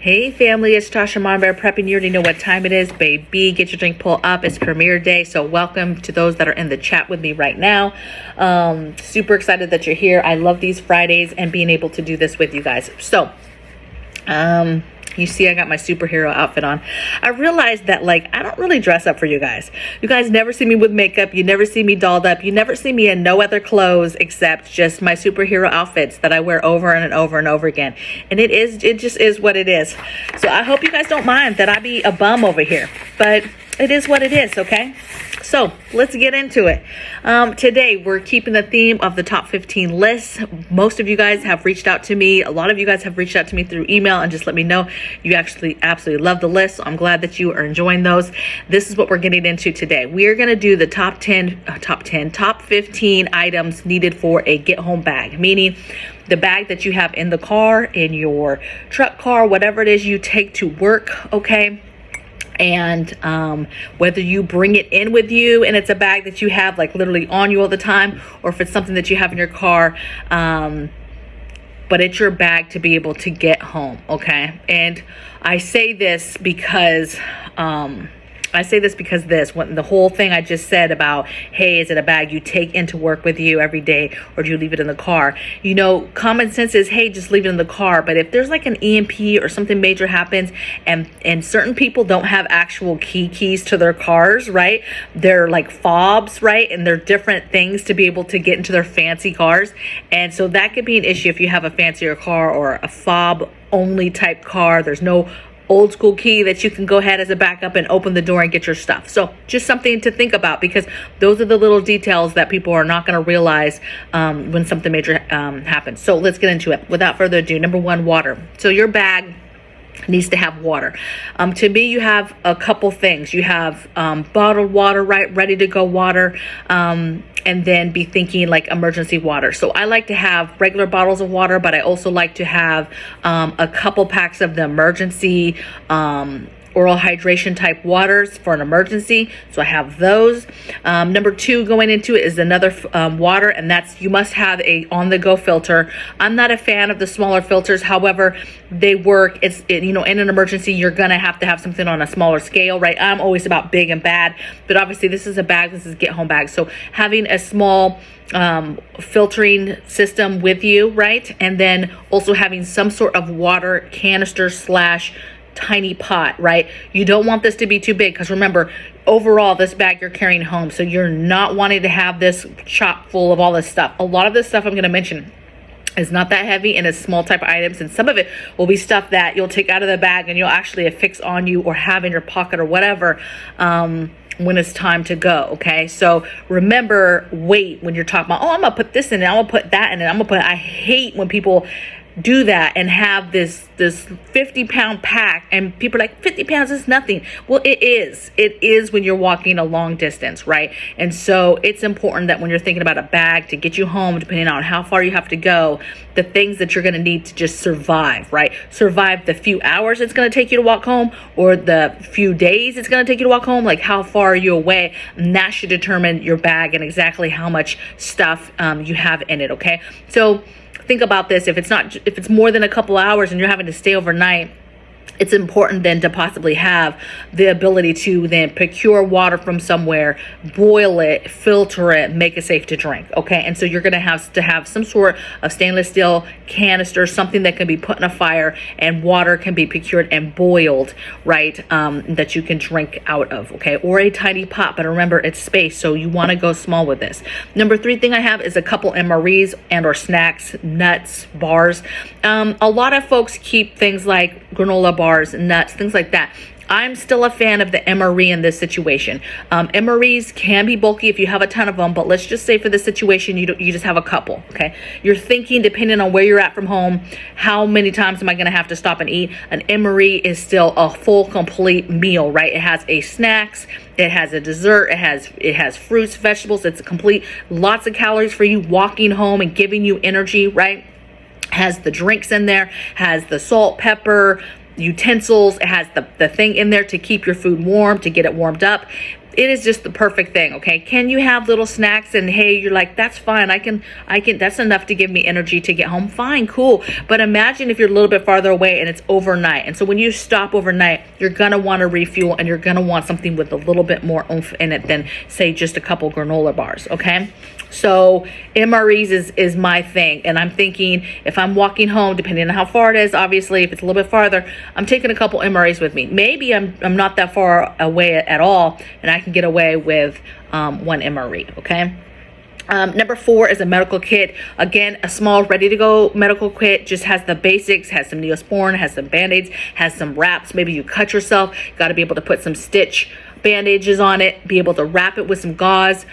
Hey family, it's Tasha MAMABEAR prepping. You already know what time it is, baby. Get your drink pulled up. It's premiere day, so welcome to those that are in the chat with me right now. Super excited that you're here. I love these Fridays and being able to do this with you guys. So, you see I got my superhero outfit on. I realized that I don't really dress up for you guys. You guys never see me with makeup. You never see me dolled up. You never see me in no other clothes except just my superhero outfits that I wear over and over and over again. And it just is what it is. So I hope you guys don't mind that I be a bum over here, but it is what it is, okay? So let's get into it. Today we're keeping the theme of the top 15 lists. Most of you guys have reached out to me. A lot of you guys have reached out to me through email and just let me know you actually absolutely love the list. So I'm glad that you are enjoying those. This is what we're getting into today. We are going to do the top 15 items needed for a get home bag, meaning the bag that you have in the car, in your truck car, whatever it is you take to work, okay? And whether you bring it in with you and it's a bag that you have literally on you all the time, or if it's something that you have in your car, but it's your bag to be able to get home, okay? And I say this because when the whole thing I just said about, hey, is it a bag you take into work with you every day, or do you leave it in the car? You know, common sense is, hey, just leave it in the car. But if there's an EMP or something major happens, and certain people don't have actual keys to their cars, right? They're fobs, right? And they're different things to be able to get into their fancy cars. And so that could be an issue if you have a fancier car or a fob only type car. There's no old school key that you can go ahead as a backup and open the door and get your stuff. So just something to think about, because those are the little details that people are not going to realize when something major happens. So let's get into it. Without further ado, number one, water. So your bag needs to have water. To me, you have a couple things. You have bottled water, right? Ready to go water. And then be thinking emergency water. So I like to have regular bottles of water, but I also like to have a couple packs of the emergency oral hydration type waters for an emergency. So I have those. Number two going into it is another water, and that's, you must have a on-the-go filter. I'm not a fan of the smaller filters. However, they work. In an emergency, you're gonna have to have something on a smaller scale, right? I'm always about big and bad, but obviously this is a bag. This is a get home bag. So having a small filtering system with you, right? And then also having some sort of water canister / tiny pot, right? You don't want this to be too big, because remember, overall this bag you're carrying home, so you're not wanting to have this chock full of all this stuff. A lot of this stuff I'm going to mention is not that heavy and it's small type of items, and some of it will be stuff that you'll take out of the bag and you'll actually affix on you or have in your pocket or whatever when it's time to go, okay? So remember, weight when you're talking about, oh, I'm gonna put this in it, I'm gonna put that in it, I hate when people do that and have this 50-pound pack, and people are like, 50 pounds is nothing. Well, it is when you're walking a long distance, right? And so it's important that when you're thinking about a bag to get you home, depending on how far you have to go, the things that you're going to need to just survive, right? Survive the few hours it's going to take you to walk home, or the few days it's going to take you to walk home. How far are you away? And that should determine your bag and exactly how much stuff you have in it, okay? So think about this. If it's more than a couple hours and you're having to stay overnight, it's important then to possibly have the ability to then procure water from somewhere, boil it, filter it, make it safe to drink, okay? And so you're going to have some sort of stainless steel canister, something that can be put in a fire, and water can be procured and boiled, right, that you can drink out of, okay? Or a tiny pot, but remember, it's space, so you want to go small with this. Number three thing I have is a couple MREs and or snacks, nuts, bars. A lot of folks keep things like granola bars, nuts, things like that. I'm still a fan of the MRE in this situation. MREs can be bulky if you have a ton of them, but let's just say for this situation, you just have a couple, okay? You're thinking, depending on where you're at from home, how many times am I gonna have to stop and eat? An MRE is still a full, complete meal, right? It has a snacks, it has a dessert, it has fruits, vegetables, it's a complete, lots of calories for you walking home and giving you energy, right? Has the drinks in there, has the salt, pepper, utensils. It has the thing in there to keep your food warm, to get it warmed up. it is just the perfect thing. Okay, can you have little snacks and hey, you're like, that's fine, I can that's enough to give me energy to get home? Fine, cool. But imagine if you're a little bit farther away and it's overnight, and so when you stop overnight, you're gonna want to refuel, and you're gonna want something with a little bit more oomph in it than say just a couple granola bars. Okay, so MREs is my thing, and I'm thinking if I'm walking home, depending on how far it is, obviously if it's a little bit farther, I'm taking a couple MREs with me. Maybe I'm not that far away at all, and I can get away with one MRE. Okay. Number 4 is a medical kit. Again, a small ready-to-go medical kit, just has the basics, has some Neosporin, has some Band-Aids, has some wraps. Maybe you cut yourself, got to be able to put some stitch bandages on it, be able to wrap it with some gauze.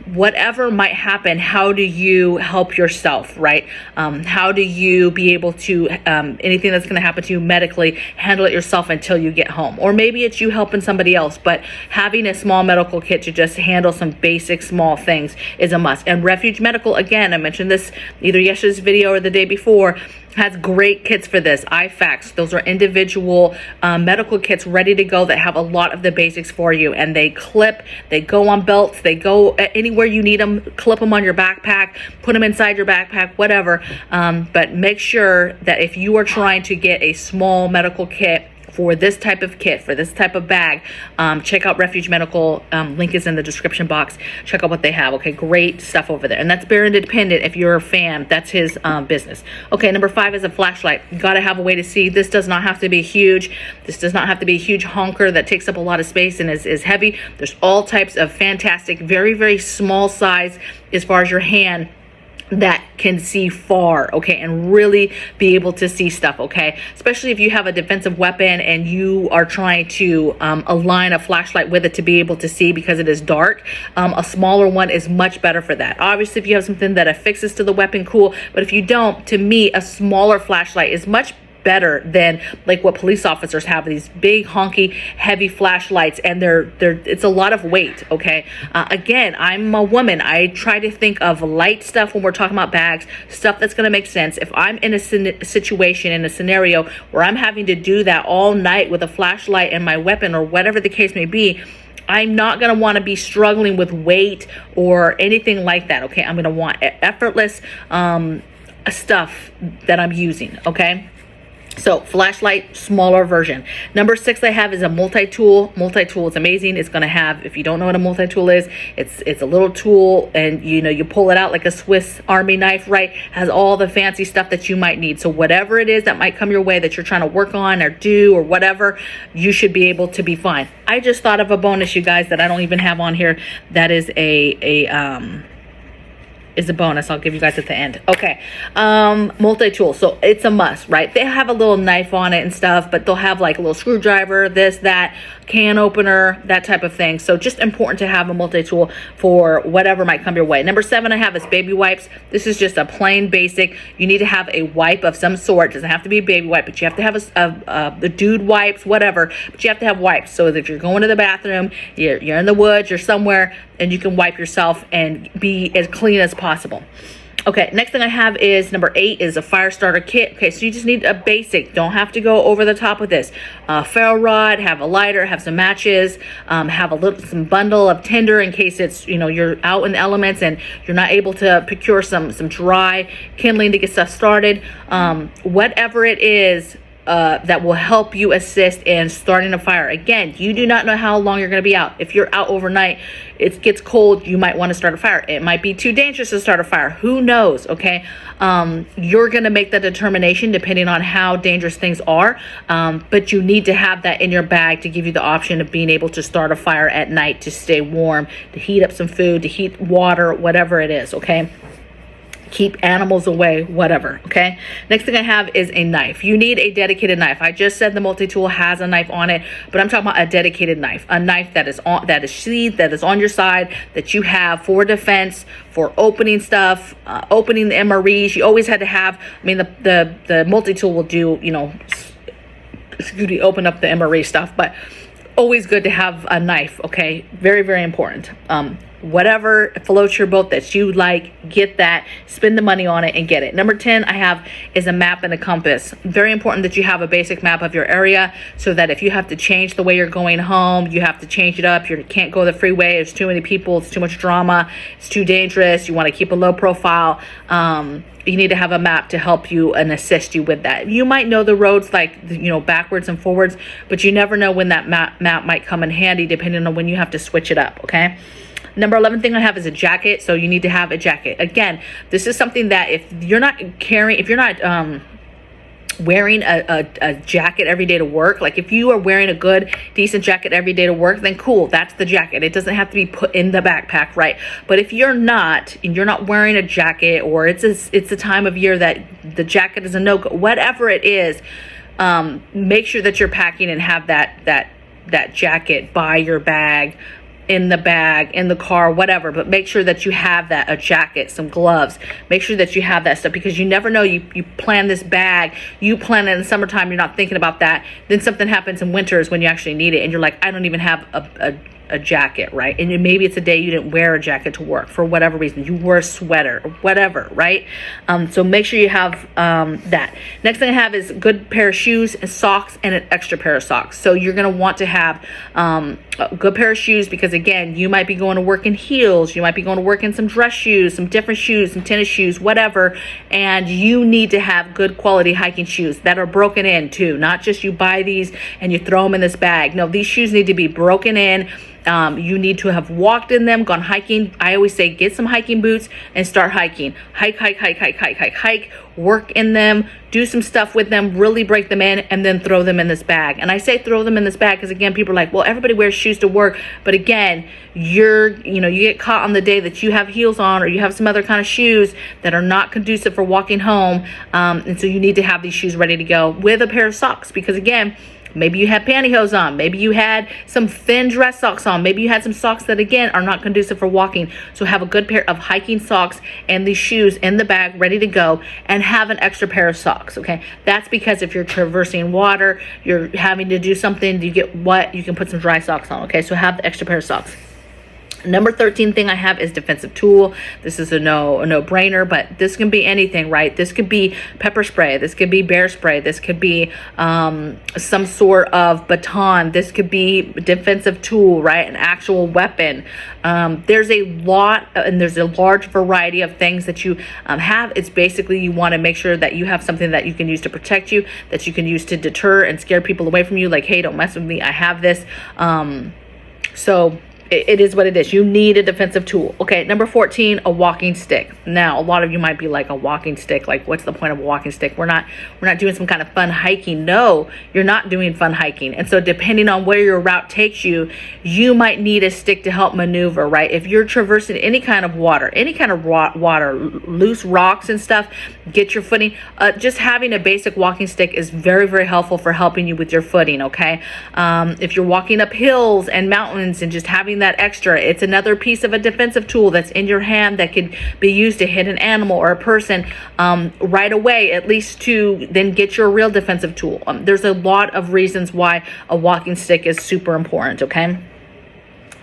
Whatever might happen, how do you help yourself, right? How do you be able to, anything that's going to happen to you medically, handle it yourself until you get home? Or maybe it's you helping somebody else, but having a small medical kit to just handle some basic small things is a must. And Refuge Medical, again, I mentioned this either yesterday's video or the day before, has great kits for this. IFACs, those are individual medical kits ready to go that have a lot of the basics for you, and they clip, they go on belts, they go anywhere you need them, clip them on your backpack, put them inside your backpack, whatever. But make sure that if you are trying to get a small medical kit for this type of kit, for this type of bag, check out Refuge Medical. Link is in the description box. Check out what they have. Okay, great stuff over there. And that's Bear Independent. If you're a fan, that's his business. Okay, number 5 is a flashlight. You got to have a way to see. This does not have to be huge. This does not have to be a huge honker that takes up a lot of space and is heavy. There's all types of fantastic, very, very small size as far as your hand that can see far, okay, and really be able to see stuff, okay? Especially if you have a defensive weapon and you are trying to align a flashlight with it to be able to see because it is dark. A smaller one is much better for that. Obviously, if you have something that affixes to the weapon, cool. But if you don't, to me, a smaller flashlight is much better than like what police officers have, these big honky heavy flashlights, and they're it's a lot of weight. Okay, again, I'm a woman, I try to think of light stuff when we're talking about bags, stuff that's going to make sense. If I'm in a situation, in a scenario where I'm having to do that all night with a flashlight and my weapon or whatever the case may be, I'm not going to want to be struggling with weight or anything like that. Okay, I'm going to want effortless stuff that I'm using. Okay, so flashlight, smaller version. Number 6 I have is a multi-tool. Multi-tool is amazing. It's going to have, if you don't know what a multi-tool is, it's a little tool, and you pull it out like a Swiss Army knife, right? Has all the fancy stuff that you might need. So whatever it is that might come your way that you're trying to work on or do or whatever, you should be able to be fine. I just thought of a bonus, you guys, that I don't even have on here. That is is a bonus. I'll give you guys at the end. Okay, multi-tool. So it's a must, right? They have a little knife on it and stuff, but they'll have like a little screwdriver, this, that, can opener, that type of thing. So just important to have a multi-tool for whatever might come your way. Number 7 I have is baby wipes. This is just a plain basic. You need to have a wipe of some sort. It doesn't have to be a baby wipe, but you have to have the dude wipes, whatever, but you have to have wipes so that if you're going to the bathroom, you're in the woods, you're somewhere, and you can wipe yourself and be as clean as possible. Okay, next thing I have is number 8 is a fire starter kit. Okay, so you just need a basic. Don't have to go over the top with this. Ferro rod, have a lighter, have some matches, have some bundle of tinder in case it's, you're out in the elements and you're not able to procure some dry kindling to get stuff started. Whatever it is, that will help you assist in starting a fire. Again, you do not know how long you're going to be out. If you're out overnight, it gets cold, you might want to start a fire. It might be too dangerous to start a fire. Who knows? Okay. You're going to make that determination depending on how dangerous things are. But you need to have that in your bag to give you the option of being able to start a fire at night, to stay warm, to heat up some food, to heat water, whatever it is. Okay. Keep animals away, whatever. Okay, next thing I have is a knife. You need a dedicated knife. I just said the multi-tool has a knife on it, but I'm talking about a dedicated knife, a knife that is sheathed, that is on your side, that you have for defense, for opening stuff, opening the MREs. You always had to have, the multi-tool will do, open up the MRE stuff, but always good to have a knife. Okay, very, very important. whatever floats your boat that you like, get that, spend the money on it and get it. Number 10 I have is a map and a compass. Very important that you have a basic map of your area, so that if you have to change the way you're going home, you have to change it up. You can't go the freeway, there's too many people, it's too much drama, it's too dangerous, you want to keep a low profile. You need to have a map to help you and assist you with that. You might know the roads, like, you know, backwards and forwards, but you never know when that map might come in handy, depending on when you have to switch it up. Okay. Number 11 thing I have is a jacket. So you need to have a jacket. Again, this is something that if you're not wearing a jacket every day to work, like if you are wearing a good decent jacket every day to work, then cool, that's the jacket. It doesn't have to be put in the backpack, right? But if you're not, and you're not wearing a jacket, or it's a time of year that the jacket is a no-go, whatever it is, make sure that you're packing and have that jacket by your bag, in the bag, in the car, whatever. But make sure that you have that, a jacket, some gloves. Make sure that you have that stuff, because you never know. You plan this bag, you plan it in the summertime, you're not thinking about that. Then something happens in winters when you actually need it, and you're like, I don't even have a jacket, right? And maybe it's a day you didn't wear a jacket to work for whatever reason. You wore a sweater or whatever, right? So make sure you have that. Next thing I have is a good pair of shoes and socks, and an extra pair of socks. So you're going to want to have a good pair of shoes, because again, you might be going to work in heels, you might be going to work in some dress shoes, some different shoes, some tennis shoes, whatever, and you need to have good quality hiking shoes that are broken in too. Not just you buy these and you throw them in this bag. No, these shoes need to be broken in. You need to have walked in them, gone hiking. I always say, get some hiking boots and start hiking. Hike, work in them, do some stuff with them, really break them in, and then throw them in this bag. And I say throw them in this bag because, again, people are like, well, everybody wears shoes to work. But again, you get caught on the day that you have heels on, or you have some other kind of shoes that are not conducive for walking home. And so you need to have these shoes ready to go with a pair of socks, because again, maybe you had pantyhose on. Maybe you had some thin dress socks on. Maybe you had some socks that, again, are not conducive for walking. So have a good pair of hiking socks and these shoes in the bag ready to go, and have an extra pair of socks, okay? That's because if you're traversing water, you're having to do something, you get wet, you can put some dry socks on, okay? So have the extra pair of socks. Number 13 thing I have is defensive tool. This is a no-brainer, but this can be anything, right? This could be pepper spray. This could be bear spray. This could be some sort of baton. This could be defensive tool, right? An actual weapon. There's a lot, and there's a large variety of things that you have. It's basically, you want to make sure that you have something that you can use to protect you, that you can use to deter and scare people away from you. Like, hey, don't mess with me. I have this. So it is what it is. You need a defensive tool. Okay, number 14, a walking stick. Now, a lot of you might be like, a walking stick? Like, what's the point of a walking stick? We're not doing some kind of fun hiking. No, you're not doing fun hiking. And so depending on where your route takes you, you might need a stick to help maneuver, right? If you're traversing any kind of water, loose rocks and stuff, get your footing. Just having a basic walking stick is very, very helpful for helping you with your footing, okay? If you're walking up hills and mountains and just having that extra, it's another piece of a defensive tool that's in your hand that could be used to hit an animal or a person right away, at least to then get your real defensive tool. There's a lot of reasons why a walking stick is super important, okay?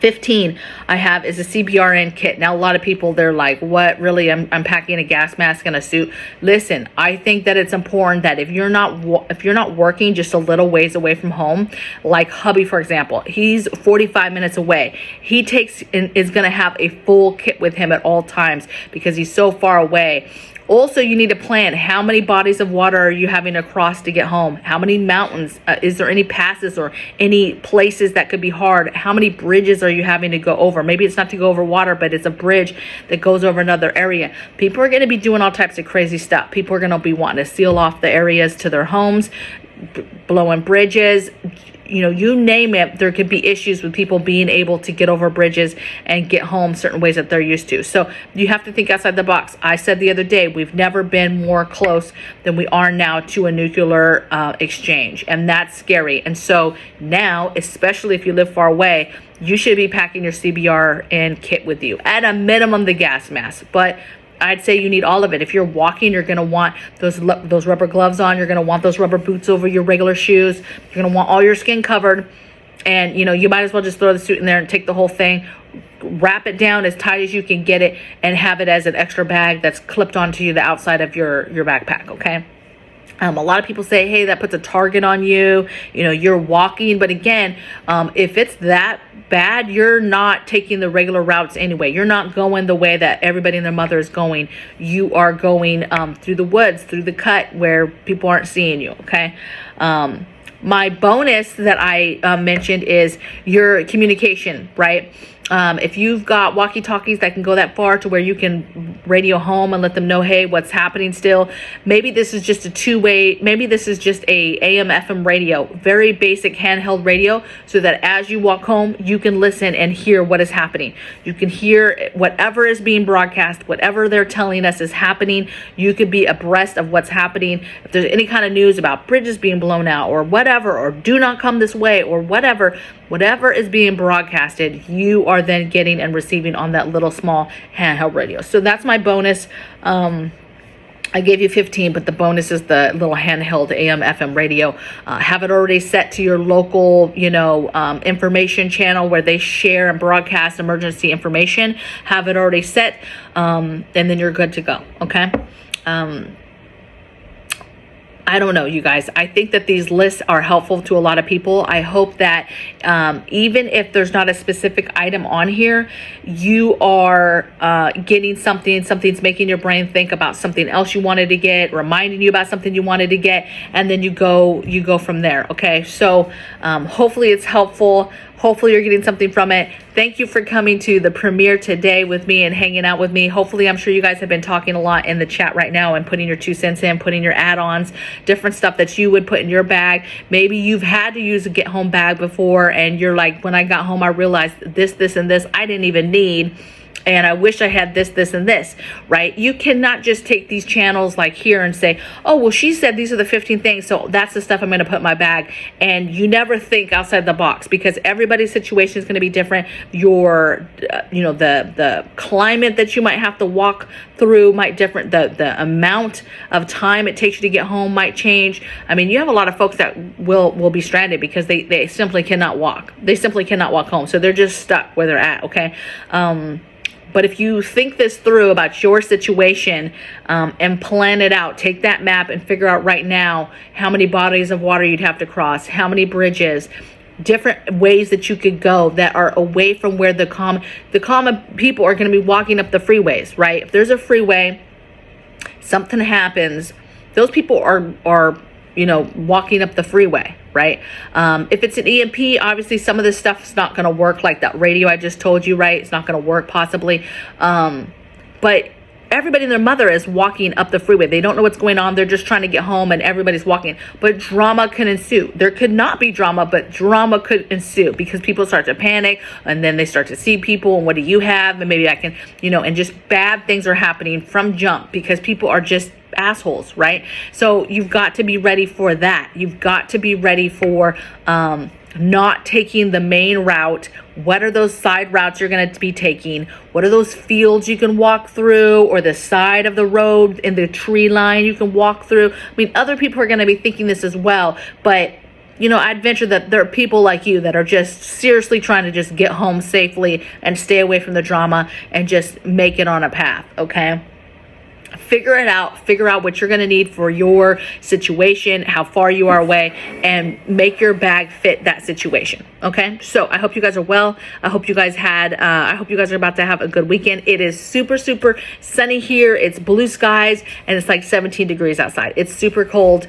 15 I have is a CBRN kit. Now, a lot of people, they're like, what, really? I'm packing a gas mask and a suit. Listen, I think that it's important that if you're not working just a little ways away from home, like hubby, for example, he's 45 minutes away. He is going to have a full kit with him at all times because he's so far away. Also, you need to plan, how many bodies of water are you having to cross to get home? How many mountains? Is there any passes or any places that could be hard? How many bridges are you having to go over? Maybe it's not to go over water, but it's a bridge that goes over another area. People are going to be doing all types of crazy stuff. People are going to be wanting to seal off the areas to their homes, blowing bridges. You name it, there could be issues with people being able to get over bridges and get home certain ways that they're used to. So you have to think outside the box. I said the other day, we've never been more close than we are now to a nuclear exchange, and that's scary. And so now, especially if you live far away, you should be packing your CBRN kit with you. At a minimum, the gas mask, but I'd say you need all of it. If you're walking, you're going to want those rubber gloves on. You're going to want those rubber boots over your regular shoes. You're going to want all your skin covered. And, you know, you might as well just throw the suit in there and take the whole thing, wrap it down as tight as you can get it, and have it as an extra bag that's clipped onto the outside of your backpack, okay? A lot of people say, hey, that puts a target on you, you know, you're walking. But again, if it's that bad, you're not taking the regular routes anyway. You're not going the way that everybody and their mother is going. You are going through the woods, through the cut where people aren't seeing you, okay? My bonus that I mentioned is your communication, right? If you've got walkie-talkies that can go that far to where you can radio home and let them know, hey, what's happening still. Maybe this is just a two-way, maybe this is just a AM FM radio, very basic handheld radio, so that as you walk home, you can listen and hear what is happening. You can hear whatever is being broadcast, whatever they're telling us is happening. You could be abreast of what's happening. If there's any kind of news about bridges being blown out or whatever, or do not come this way or whatever is being broadcasted, you are then getting and receiving on that little small handheld radio. So that's my bonus. I gave you 15, but the bonus is the little handheld AM FM radio. Have it already set to your local, you know, information channel where they share and broadcast emergency information. Have it already set, and then you're good to go. Okay. I don't know, you guys. I think that these lists are helpful to a lot of people. I hope that even if there's not a specific item on here, you are getting something's making your brain think about something else you wanted to get, reminding you about something you wanted to get, and then you go from there. Okay, so hopefully it's helpful. Hopefully you're getting something from it. Thank you for coming to the premiere today with me and hanging out with me. Hopefully, I'm sure you guys have been talking a lot in the chat right now and putting your 2 cents in, putting your add-ons, different stuff that you would put in your bag. Maybe you've had to use a get home bag before and you're like, when I got home, I realized this, and this I didn't even need. And I wish I had this, and this, right? You cannot just take these channels like here and say, oh, well, she said these are the 15 things, so that's the stuff I'm going to put in my bag. And you never think outside the box, because everybody's situation is going to be different. Your, you know, the climate that you might have to walk through might different. The amount of time it takes you to get home might change. I mean, you have a lot of folks that will be stranded because they simply cannot walk. They simply cannot walk home. So they're just stuck where they're at, okay? But if you think this through about your situation and plan it out, take that map and figure out right now how many bodies of water you'd have to cross, how many bridges, different ways that you could go that are away from where the common people are going to be walking up the freeways, right? If there's a freeway, something happens, those people are you know, walking up the freeway, right? If it's an EMP, obviously some of this stuff is not going to work, like that radio I just told you, right? It's not going to work possibly. But everybody and their mother is walking up the freeway. They don't know what's going on. They're just trying to get home and everybody's walking. But drama can ensue. There could not be drama, but drama could ensue because people start to panic and then they start to see people and what do you have? And maybe I can, you know, and just bad things are happening from jump because people are just assholes, right? So you've got to be ready for that. You've got to be ready for not taking the main route. What are those side routes you're going to be taking? What are those fields you can walk through, or the side of the road in the tree line you can walk through? I mean, other people are going to be thinking this as well, but you know, I'd venture that there are people like you that are just seriously trying to just get home safely and stay away from the drama and just make it on a path, okay? Figure it out. Figure out what you're going to need for your situation, how far you are away, and make your bag fit that situation. Okay. So I hope you guys are well. I hope you guys I hope you guys are about to have a good weekend. It is super, super sunny here. It's blue skies and it's like 17 degrees outside. It's super cold.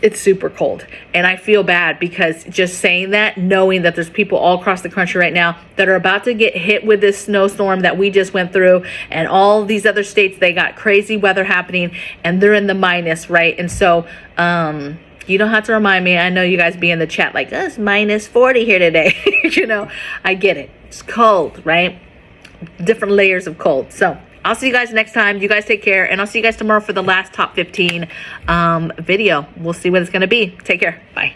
It's super cold. And I feel bad because just saying that, knowing that there's people all across the country right now that are about to get hit with this snowstorm that we just went through, and all these other states, they got crazy weather happening and they're in the minus, right? And so, you don't have to remind me. I know you guys be in the chat like, it's minus 40 here today. You know, I get it. It's cold, right? Different layers of cold. So I'll see you guys next time. You guys take care, and I'll see you guys tomorrow for the last top 15 video. We'll see what it's going to be. Take care. Bye.